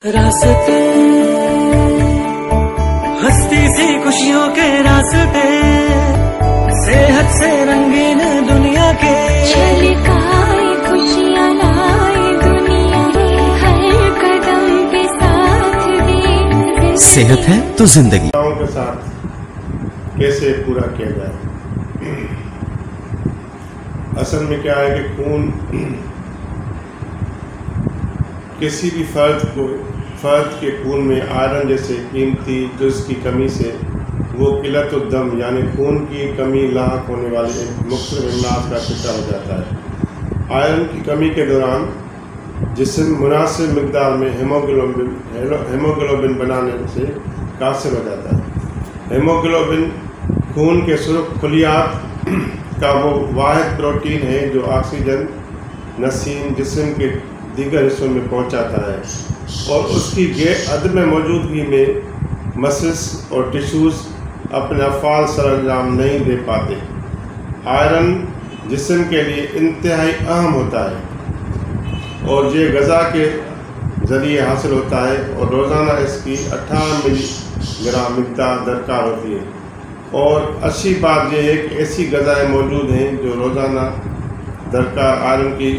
راستے ہستی سی خوشیوں کے راستے صحت سے رنگین دنیا کے چھلکائے خوشیاں لائے دنیا ہر قدم پہ ساتھ دے صحت ہے تو زندگی کے ساتھ کیسے پورا کیا جائے. اصل میں کیا ہے کہ خون کسی بھی فرد کے خون میں آئرن جیسے قیمتی جز کی کمی سے وہ قلت الدم یعنی خون کی کمی لاحق ہونے والے مختلف امراض کا شکار ہو جاتا ہے. آئرن کی کمی کے دوران جسم مناسب مقدار میں ہیموگلوبن بنانے سے قاصر ہو جاتا ہے. ہیموگلوبن خون کے سرخ خلیات کا وہ واحد پروٹین ہے جو آکسیجن نسیم جسم کے دیگر حصوں میں پہنچاتا ہے اور اس کی عدم موجودگی میں مسلز اور ٹیشوز اپنے افعال سر انجام نہیں دے پاتے. آئرن جسم کے لیے انتہائی اہم ہوتا ہے اور یہ غذا کے ذریعے حاصل ہوتا ہے اور روزانہ اس کی 18 ملی گرام مقدار درکار ہوتی ہے. اور اچھی بات یہ ہے کہ ایسی غذائیں موجود ہیں جو روزانہ درکار آئرن کی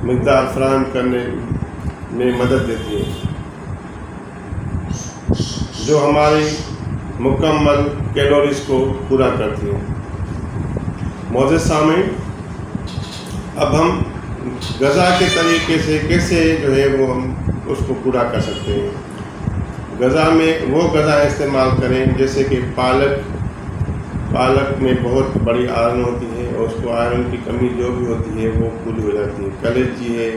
مقدار فراہم کرنے میں مدد دیتی ہے جو ہماری مکمل کیلوریز کو پورا کرتی ہے. معزز سامعین، اب ہم غذا کے طریقے سے کیسے جو ہے وہ ہم اس کو پورا کر سکتے ہیں. غذا میں وہ غذا استعمال کریں جیسے کہ پالک میں بہت بڑی آئرن ہوتی ہے اور اس کو آئرن کی کمی جو بھی ہوتی ہے وہ پوری ہو جاتی ہے. کلیجی ہے،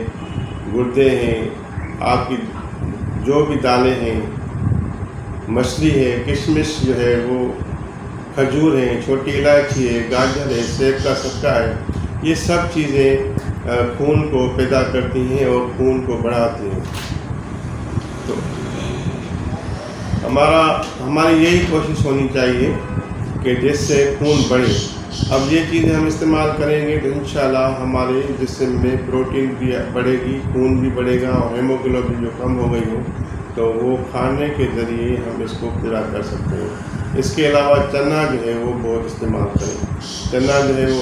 گردے ہیں، آپ کی جو بھی دالیں ہیں، مچھلی ہے، کشمش جو ہے وہ، کھجور ہیں، چھوٹی الائچی ہے، گاجر ہے، سیب کا سکہ ہے، یہ سب چیزیں خون کو پیدا کرتی ہیں اور خون کو بڑھاتی ہیں. تو ہماری یہی کوشش ہونی چاہیے کہ جس سے خون بڑھے. اب یہ چیزیں ہم استعمال کریں گے تو انشاءاللہ ہمارے جسم میں پروٹین بھی بڑھے گی، خون بھی بڑھے گا اور ہیموگلوبن جو کم ہو گئی ہو تو وہ کھانے کے ذریعے ہم اس کو پورا کر سکتے ہیں. اس کے علاوہ چنا جو ہے وہ بہت استعمال کریں. چنا جو ہے وہ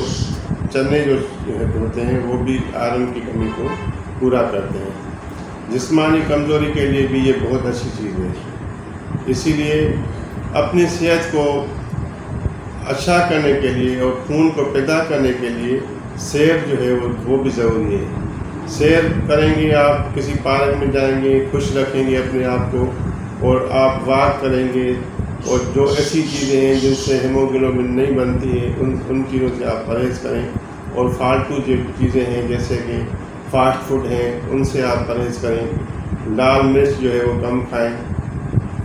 چنے جو ہوتے ہیں وہ بھی آئرن کی کمی کو پورا کرتے ہیں. جسمانی کمزوری کے لیے بھی یہ بہت اچھی چیز ہے. اسی لیے اپنی صحت کو اچھا کرنے کے لیے اور خون کو پیدا کرنے کے لیے سیر جو ہے وہ بھی ضروری ہے. سیر کریں گے، آپ کسی پارک میں جائیں گے، خوش رکھیں گے اپنے آپ کو اور آپ واک کریں گے اور جو ایسی چیزیں ہیں جن سے ہیموگلوبن نہیں بنتی ہیں ان چیزوں سے آپ پرہیز کریں اور فالتو جو چیزیں ہیں جیسے کہ فاسٹ فوڈ ہیں ان سے آپ پرہیز کریں. لال مرچ جو ہے وہ کم کھائیں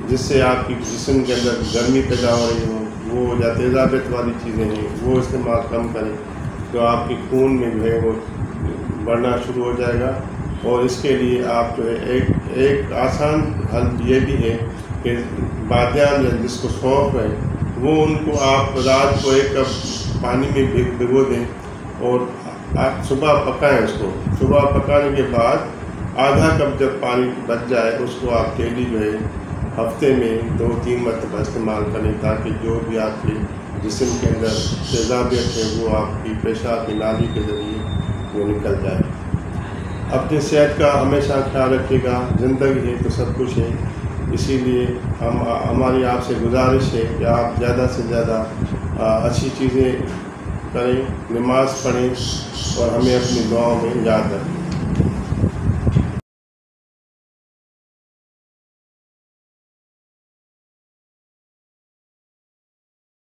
جس سے آپ کی جسم کے اندر گرمی پیدا ہو رہی ہو، وہ یا تیزابیت والی چیزیں ہیں وہ استعمال کم کریں تو آپ کی خون میں جو ہے وہ بڑھنا شروع ہو جائے گا. اور اس کے لیے آپ جو ہے ایک آسان حل یہ بھی ہے کہ بادیان جس کو سونف ہے وہ ان کو آپ رات کو 1 کپ پانی میں بھگو دیں اور آپ صبح پکائیں. اس کو صبح پکانے کے بعد آدھا کپ جب پانی بچ جائے اس کو آپ ڈیلی جو ہے ہفتے میں 2-3 مرتبہ استعمال کریں تاکہ جو بھی آپ کے جسم کے اندر تیزابیت ہے وہ آپ کی پیشاب کی نالی کے ذریعے وہ نکل جائے. اپنی صحت کا ہمیشہ خیال رکھیے گا. زندگی ہے تو سب کچھ ہے. اسی لیے ہماری آپ سے گزارش ہے کہ آپ زیادہ سے زیادہ اچھی چیزیں کریں، نماز پڑھیں اور ہمیں اپنی دعاؤں میں یاد رکھیں.